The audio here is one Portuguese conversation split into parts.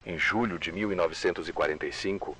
Em julho de 1945,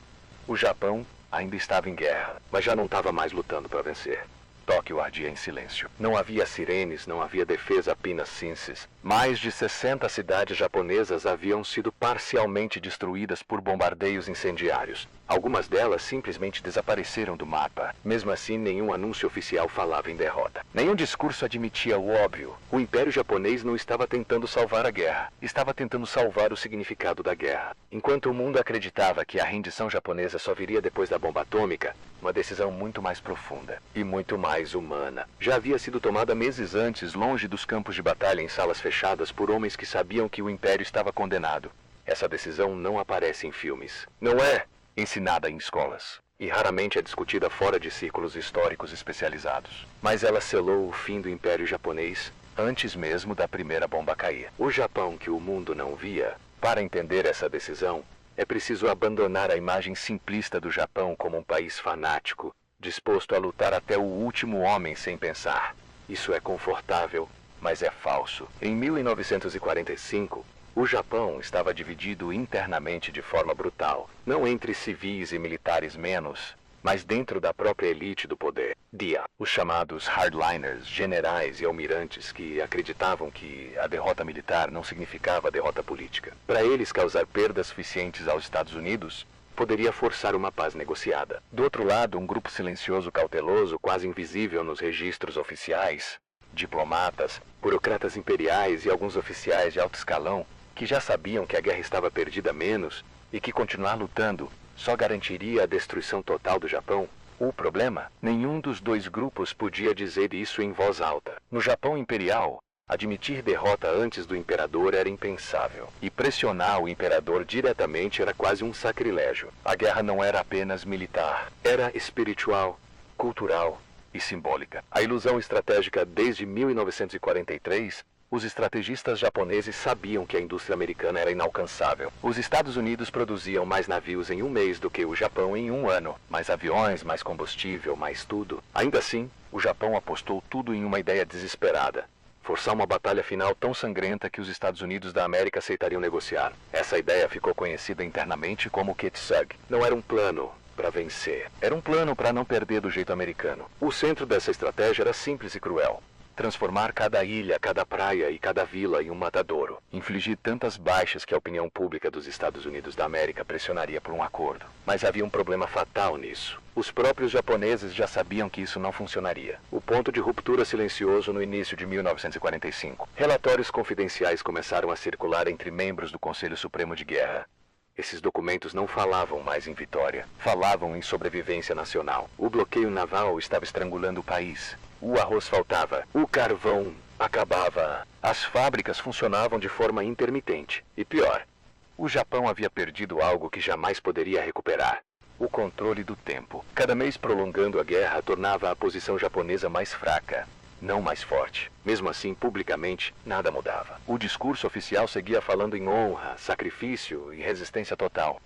o Japão ainda estava em guerra, mas já não estava mais lutando para vencer. Tóquio ardia em silêncio. Não havia sirenes, não havia defesa pinacenses. Mais de 60 cidades japonesas haviam sido parcialmente destruídas por bombardeios incendiários. Algumas delas simplesmente desapareceram do mapa. Mesmo assim, nenhum anúncio oficial falava em derrota. Nenhum discurso admitia o óbvio. O Império Japonês não estava tentando salvar a guerra. Estava tentando salvar o significado da guerra. Enquanto o mundo acreditava que a rendição japonesa só viria depois da bomba atômica, uma decisão muito mais profunda e muito mais humana já havia sido tomada meses antes, longe dos campos de batalha, em salas fechadas por homens que sabiam que o Império estava condenado. Essa decisão não aparece em filmes. Não é ensinada em escolas. E raramente é discutida fora de círculos históricos especializados. Mas ela selou o fim do Império Japonês antes mesmo da primeira bomba cair. O Japão que o mundo não via. Para entender essa decisão, é preciso abandonar a imagem simplista do Japão como um país fanático, disposto a lutar até o último homem sem pensar. Isso é confortável, mas é falso. Em 1945, o Japão estava dividido internamente de forma brutal, não entre civis e militares menos, mas dentro da própria elite do poder. Os chamados hardliners, generais e almirantes que acreditavam que a derrota militar não significava derrota política. Para eles, causar perdas suficientes aos Estados Unidos poderia forçar uma paz negociada. Do outro lado, um grupo silencioso, cauteloso, quase invisível nos registros oficiais, diplomatas, burocratas imperiais e alguns oficiais de alto escalão que já sabiam que a guerra estava perdida a menos e que continuar lutando só garantiria a destruição total do Japão. O problema? Nenhum dos dois grupos podia dizer isso em voz alta. No Japão imperial, admitir derrota antes do imperador era impensável. E pressionar o imperador diretamente era quase um sacrilégio. A guerra não era apenas militar. Era espiritual, cultural e simbólica. A ilusão estratégica desde 1943... Os estrategistas japoneses sabiam que a indústria americana era inalcançável. Os Estados Unidos produziam mais navios em um mês do que o Japão em um ano. Mais aviões, mais combustível, mais tudo. Ainda assim, o Japão apostou tudo em uma ideia desesperada. Forçar uma batalha final tão sangrenta que os Estados Unidos da América aceitariam negociar. Essa ideia ficou conhecida internamente como Kitsugi. Não era um plano para vencer. Era um plano para não perder do jeito americano. O centro dessa estratégia era simples e cruel. Transformar cada ilha, cada praia e cada vila em um matadouro. Infligir tantas baixas que a opinião pública dos Estados Unidos da América pressionaria por um acordo. Mas havia um problema fatal nisso. Os próprios japoneses já sabiam que isso não funcionaria. O ponto de ruptura silencioso no início de 1945. Relatórios confidenciais começaram a circular entre membros do Conselho Supremo de Guerra. Esses documentos não falavam mais em vitória. Falavam em sobrevivência nacional. O bloqueio naval estava estrangulando o país. O arroz faltava. O carvão acabava. As fábricas funcionavam de forma intermitente. E pior, o Japão havia perdido algo que jamais poderia recuperar. O controle do tempo. Cada mês prolongando a guerra tornava a posição japonesa mais fraca, não mais forte. Mesmo assim, publicamente, nada mudava. O discurso oficial seguia falando em honra, sacrifício e resistência total.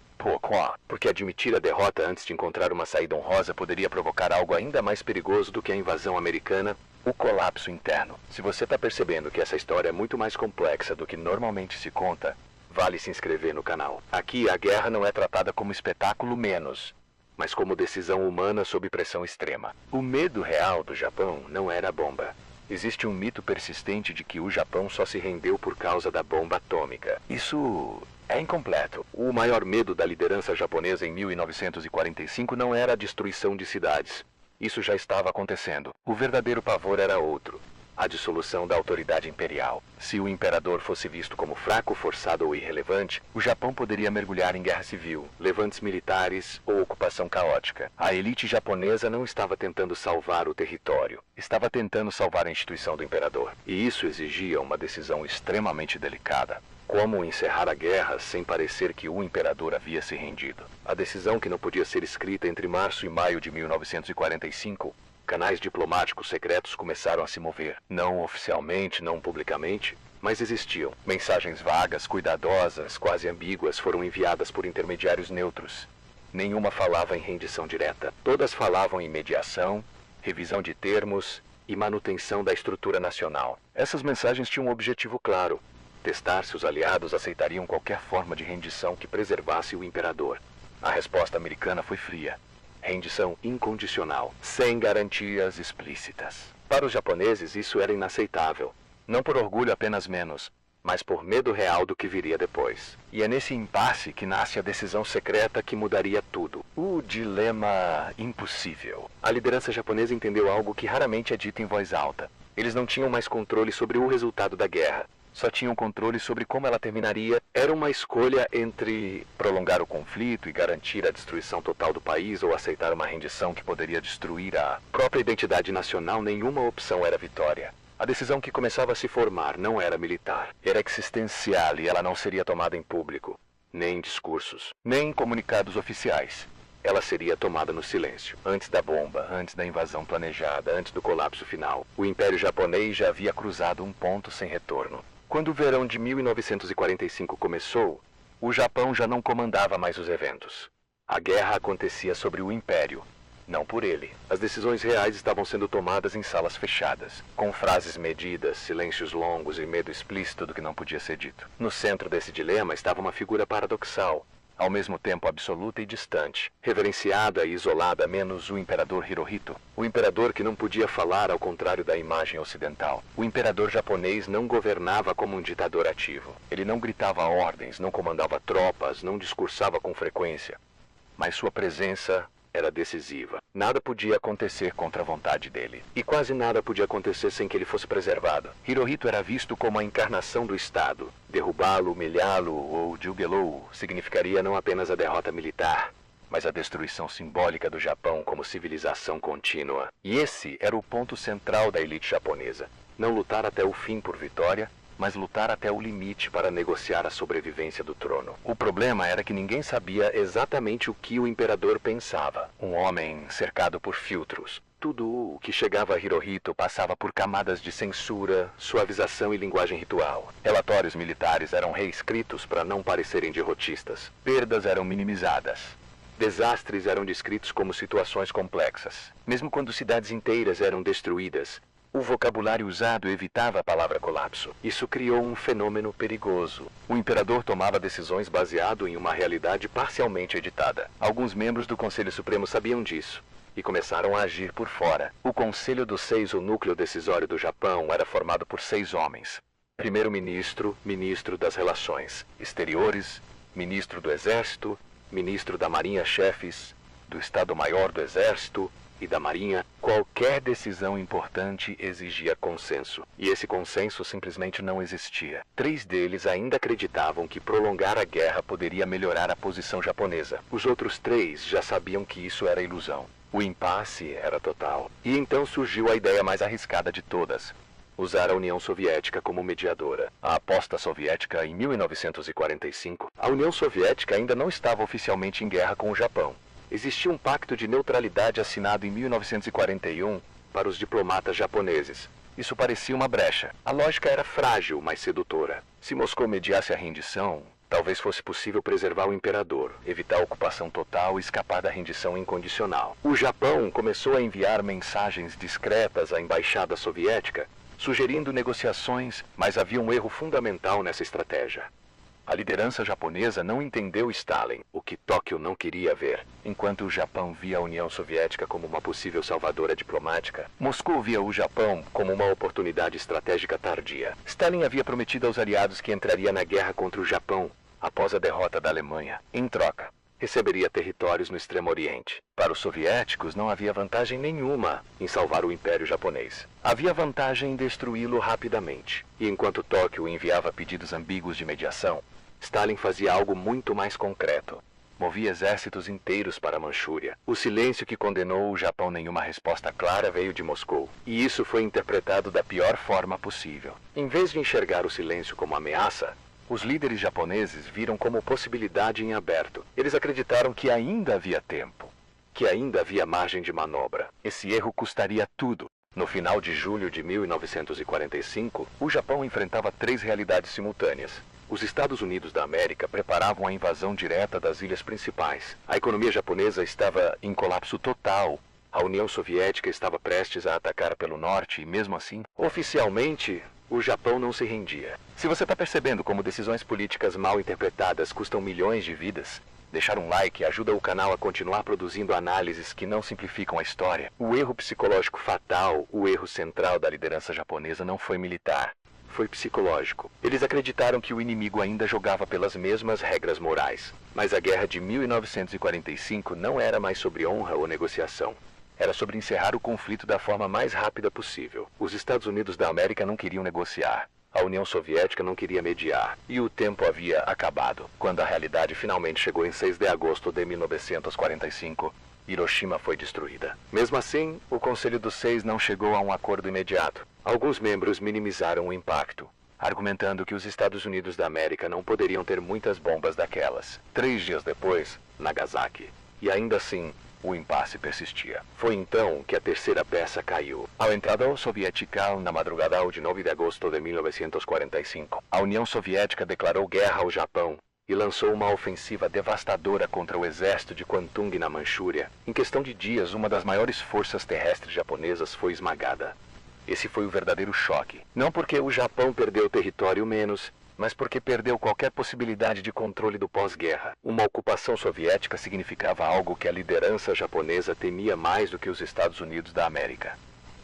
Porque admitir a derrota antes de encontrar uma saída honrosa poderia provocar algo ainda mais perigoso do que a invasão americana, o colapso interno. Se você está percebendo que essa história é muito mais complexa do que normalmente se conta, vale se inscrever no canal. Aqui a guerra não é tratada como espetáculo menos, mas como decisão humana sob pressão extrema. O medo real do Japão não era a bomba. Existe um mito persistente de que o Japão só se rendeu por causa da bomba atômica. Isso é incompleto. O maior medo da liderança japonesa em 1945 não era a destruição de cidades. Isso já estava acontecendo. O verdadeiro pavor era outro. A dissolução da autoridade imperial. Se o imperador fosse visto como fraco, forçado ou irrelevante, o Japão poderia mergulhar em guerra civil, levantes militares ou ocupação caótica. A elite japonesa não estava tentando salvar o território, estava tentando salvar a instituição do imperador. E isso exigia uma decisão extremamente delicada. Como encerrar a guerra sem parecer que o imperador havia se rendido. A decisão que não podia ser escrita entre março e maio de 1945, canais diplomáticos secretos começaram a se mover. Não oficialmente, não publicamente, mas existiam. Mensagens vagas, cuidadosas, quase ambíguas foram enviadas por intermediários neutros. Nenhuma falava em rendição direta. Todas falavam em mediação, revisão de termos e manutenção da estrutura nacional. Essas mensagens tinham um objetivo claro: testar se os aliados aceitariam qualquer forma de rendição que preservasse o imperador. A resposta americana foi fria. Rendição incondicional, sem garantias explícitas. Para os japoneses, isso era inaceitável. Não por orgulho apenas menos, mas por medo real do que viria depois. E é nesse impasse que nasce a decisão secreta que mudaria tudo. O dilema impossível. A liderança japonesa entendeu algo que raramente é dito em voz alta. Eles não tinham mais controle sobre o resultado da guerra. Só tinham controle sobre como ela terminaria. Era uma escolha entre prolongar o conflito e garantir a destruição total do país ou aceitar uma rendição que poderia destruir a própria identidade nacional. Nenhuma opção era vitória. A decisão que começava a se formar não era militar. Era existencial e ela não seria tomada em público, nem em discursos, nem em comunicados oficiais. Ela seria tomada no silêncio, antes da bomba, antes da invasão planejada, antes do colapso final. O Império Japonês já havia cruzado um ponto sem retorno. Quando o verão de 1945 começou, o Japão já não comandava mais os eventos. A guerra acontecia sobre o Império, não por ele. As decisões reais estavam sendo tomadas em salas fechadas, com frases medidas, silêncios longos e medo explícito do que não podia ser dito. No centro desse dilema estava uma figura paradoxal, ao mesmo tempo absoluta e distante, reverenciada e isolada, menos o imperador Hirohito. O imperador que não podia falar ao contrário da imagem ocidental. O imperador japonês não governava como um ditador ativo. Ele não gritava ordens, não comandava tropas, não discursava com frequência. Mas sua presença era decisiva. Nada podia acontecer contra a vontade dele. E quase nada podia acontecer sem que ele fosse preservado. Hirohito era visto como a encarnação do Estado. Derrubá-lo, humilhá-lo ou julguá-lo significaria não apenas a derrota militar, mas a destruição simbólica do Japão como civilização contínua. E esse era o ponto central da elite japonesa. Não lutar até o fim por vitória, mas lutar até o limite para negociar a sobrevivência do trono. O problema era que ninguém sabia exatamente o que o imperador pensava. Um homem cercado por filtros. Tudo o que chegava a Hirohito passava por camadas de censura, suavização e linguagem ritual. Relatórios militares eram reescritos para não parecerem derrotistas. Perdas eram minimizadas. Desastres eram descritos como situações complexas. Mesmo quando cidades inteiras eram destruídas, o vocabulário usado evitava a palavra colapso. Isso criou um fenômeno perigoso. O imperador tomava decisões baseado em uma realidade parcialmente editada. Alguns membros do Conselho Supremo sabiam disso e começaram a agir por fora. O Conselho dos Seis, o núcleo decisório do Japão, era formado por 6 homens. Primeiro-ministro, ministro das Relações Exteriores, ministro do Exército, ministro da Marinha, chefes do Estado-Maior do Exército e da Marinha. Qualquer decisão importante exigia consenso, e esse consenso simplesmente não existia. 3 deles ainda acreditavam que prolongar a guerra poderia melhorar a posição japonesa. Os outros 3 já sabiam que isso era ilusão. O impasse era total. E então surgiu a ideia mais arriscada de todas: usar a União Soviética como mediadora. A aposta soviética em 1945. A União Soviética ainda não estava oficialmente em guerra com o Japão. Existia um pacto de neutralidade assinado em 1941 para os diplomatas japoneses. Isso parecia uma brecha. A lógica era frágil, mas sedutora. Se Moscou mediasse a rendição, talvez fosse possível preservar o imperador, evitar a ocupação total e escapar da rendição incondicional. O Japão começou a enviar mensagens discretas à embaixada soviética, sugerindo negociações, mas havia um erro fundamental nessa estratégia. A liderança japonesa não entendeu Stalin, o que Tóquio não queria ver. Enquanto o Japão via a União Soviética como uma possível salvadora diplomática, Moscou via o Japão como uma oportunidade estratégica tardia. Stalin havia prometido aos aliados que entraria na guerra contra o Japão após a derrota da Alemanha. Em troca, receberia territórios no Extremo Oriente. Para os soviéticos, não havia vantagem nenhuma em salvar o Império Japonês. Havia vantagem em destruí-lo rapidamente. E enquanto Tóquio enviava pedidos ambíguos de mediação, Stalin fazia algo muito mais concreto. Movia exércitos inteiros para a Manchúria. O silêncio que condenou o Japão nenhuma resposta clara veio de Moscou. E isso foi interpretado da pior forma possível. Em vez de enxergar o silêncio como ameaça, os líderes japoneses viram como possibilidade em aberto. Eles acreditaram que ainda havia tempo, que ainda havia margem de manobra. Esse erro custaria tudo. No final de julho de 1945, o Japão enfrentava 3 realidades simultâneas. Os Estados Unidos da América preparavam a invasão direta das ilhas principais. A economia japonesa estava em colapso total. A União Soviética estava prestes a atacar pelo norte e, mesmo assim, oficialmente, O Japão não se rendia. Se você está percebendo como decisões políticas mal interpretadas custam milhões de vidas, deixar um like ajuda o canal a continuar produzindo análises que não simplificam a história. O erro psicológico fatal, o erro central da liderança japonesa não foi militar. Foi psicológico. Eles acreditaram que o inimigo ainda jogava pelas mesmas regras morais. Mas a guerra de 1945 não era mais sobre honra ou negociação. Era sobre encerrar o conflito da forma mais rápida possível. Os Estados Unidos da América não queriam negociar. A União Soviética não queria mediar. E o tempo havia acabado. Quando a realidade finalmente chegou em 6 de agosto de 1945, Hiroshima foi destruída. Mesmo assim, o Conselho dos Seis não chegou a um acordo imediato. Alguns membros minimizaram o impacto, argumentando que os Estados Unidos da América não poderiam ter muitas bombas daquelas. 3 dias depois, Nagasaki. E ainda assim, o impasse persistia. Foi então que a terceira peça caiu. Ao entrada soviética na madrugada de 9 de agosto de 1945, a União Soviética declarou guerra ao Japão e lançou uma ofensiva devastadora contra o exército de Kwantung na Manchúria. Em questão de dias, uma das maiores forças terrestres japonesas foi esmagada. Esse foi o verdadeiro choque. Não porque o Japão perdeu território menos, mas porque perdeu qualquer possibilidade de controle do pós-guerra. Uma ocupação soviética significava algo que a liderança japonesa temia mais do que os Estados Unidos da América: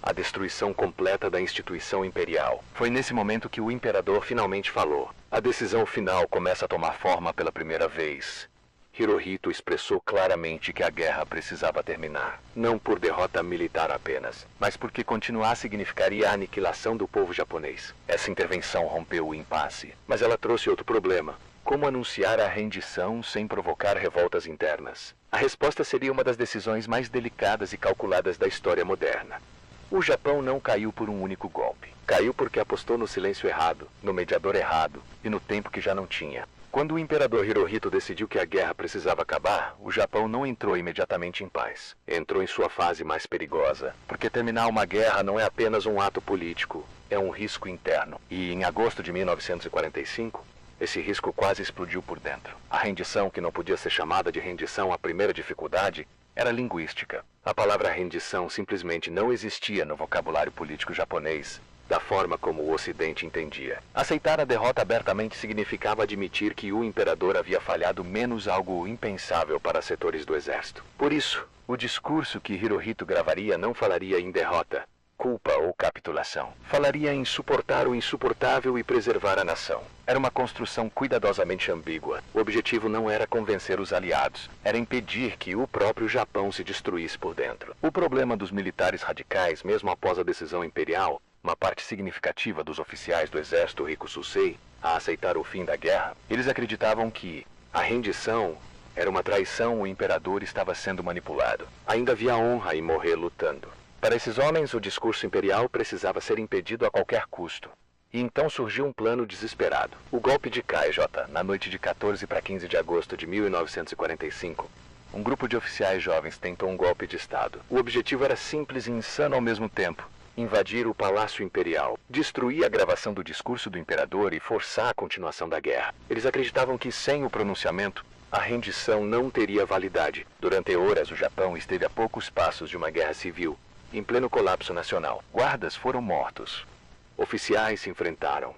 a destruição completa da instituição imperial. Foi nesse momento que o imperador finalmente falou. A decisão final começa a tomar forma pela primeira vez. Hirohito expressou claramente que a guerra precisava terminar. Não por derrota militar apenas, mas porque continuar significaria a aniquilação do povo japonês. Essa intervenção rompeu o impasse, mas ela trouxe outro problema: como anunciar a rendição sem provocar revoltas internas? A resposta seria uma das decisões mais delicadas e calculadas da história moderna. O Japão não caiu por um único golpe. Caiu porque apostou no silêncio errado, no mediador errado e no tempo que já não tinha. Quando o imperador Hirohito decidiu que a guerra precisava acabar, o Japão não entrou imediatamente em paz. Entrou em sua fase mais perigosa, porque terminar uma guerra não é apenas um ato político, é um risco interno. E em agosto de 1945, esse risco quase explodiu por dentro. A rendição, que não podia ser chamada de rendição, a primeira dificuldade, era linguística. A palavra rendição simplesmente não existia no vocabulário político japonês, da forma como o Ocidente entendia. Aceitar a derrota abertamente significava admitir que o imperador havia falhado, menos algo impensável para setores do exército. Por isso, o discurso que Hirohito gravaria não falaria em derrota, culpa ou capitulação. Falaria em suportar o insuportável e preservar a nação. Era uma construção cuidadosamente ambígua. O objetivo não era convencer os aliados, era impedir que o próprio Japão se destruísse por dentro. O problema dos militares radicais, mesmo após a decisão imperial, uma parte significativa dos oficiais do exército Rikususei a aceitar o fim da guerra, eles acreditavam que a rendição era uma traição, o imperador estava sendo manipulado. Ainda havia honra em morrer lutando. Para esses homens, o discurso imperial precisava ser impedido a qualquer custo. E então surgiu um plano desesperado. O golpe de KJ, na noite de 14 para 15 de agosto de 1945. Um grupo de oficiais jovens tentou um golpe de Estado. O objetivo era simples e insano ao mesmo tempo: invadir o Palácio Imperial, destruir a gravação do discurso do imperador e forçar a continuação da guerra. Eles acreditavam que, sem o pronunciamento, a rendição não teria validade. Durante horas, o Japão esteve a poucos passos de uma guerra civil, em pleno colapso nacional. Guardas foram mortos. Oficiais se enfrentaram.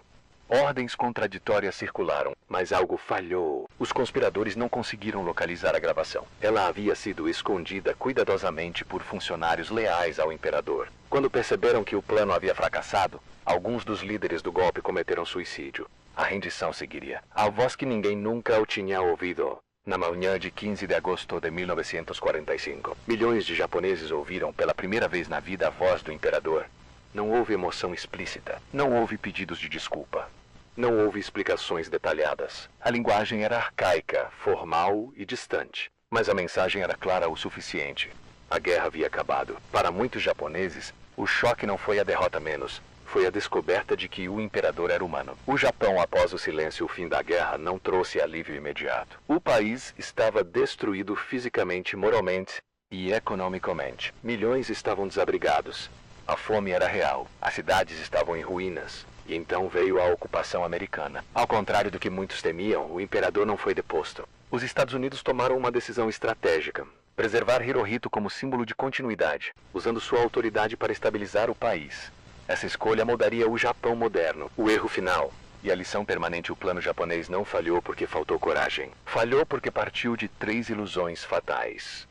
Ordens contraditórias circularam, mas algo falhou. Os conspiradores não conseguiram localizar a gravação. Ela havia sido escondida cuidadosamente por funcionários leais ao imperador. Quando perceberam que o plano havia fracassado, alguns dos líderes do golpe cometeram suicídio. A rendição seguiria. A voz que ninguém nunca o tinha ouvido. Na manhã de 15 de agosto de 1945, milhões de japoneses ouviram pela primeira vez na vida a voz do imperador. Não houve emoção explícita. Não houve pedidos de desculpa. Não houve explicações detalhadas. A linguagem era arcaica, formal e distante. Mas a mensagem era clara o suficiente. A guerra havia acabado. Para muitos japoneses, o choque não foi a derrota menos. Foi a descoberta de que o imperador era humano. O Japão, após o silêncio e o fim da guerra, não trouxe alívio imediato. O país estava destruído fisicamente, moralmente e economicamente. Milhões estavam desabrigados. A fome era real. As cidades estavam em ruínas. E então veio a ocupação americana. Ao contrário do que muitos temiam, o imperador não foi deposto. Os Estados Unidos tomaram uma decisão estratégica: preservar Hirohito como símbolo de continuidade, usando sua autoridade para estabilizar o país. Essa escolha moldaria o Japão moderno. O erro final e a lição permanente: o plano japonês não falhou porque faltou coragem. Falhou porque partiu de 3 ilusões fatais.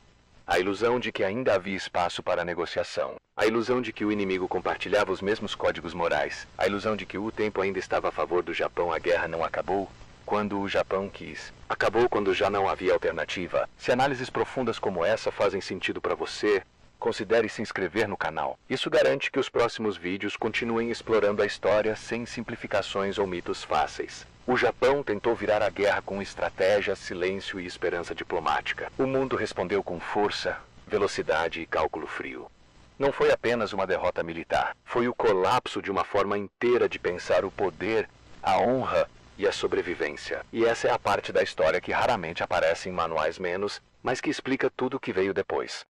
A ilusão de que ainda havia espaço para a negociação. A ilusão de que o inimigo compartilhava os mesmos códigos morais. A ilusão de que o tempo ainda estava a favor do Japão. A guerra não acabou quando o Japão quis. Acabou quando já não havia alternativa. Se análises profundas como essa fazem sentido para você, considere se inscrever no canal. Isso garante que os próximos vídeos continuem explorando a história sem simplificações ou mitos fáceis. O Japão tentou virar a guerra com estratégia, silêncio e esperança diplomática. O mundo respondeu com força, velocidade e cálculo frio. Não foi apenas uma derrota militar. Foi o colapso de uma forma inteira de pensar o poder, a honra e a sobrevivência. E essa é a parte da história que raramente aparece em manuais mas que explica tudo o que veio depois.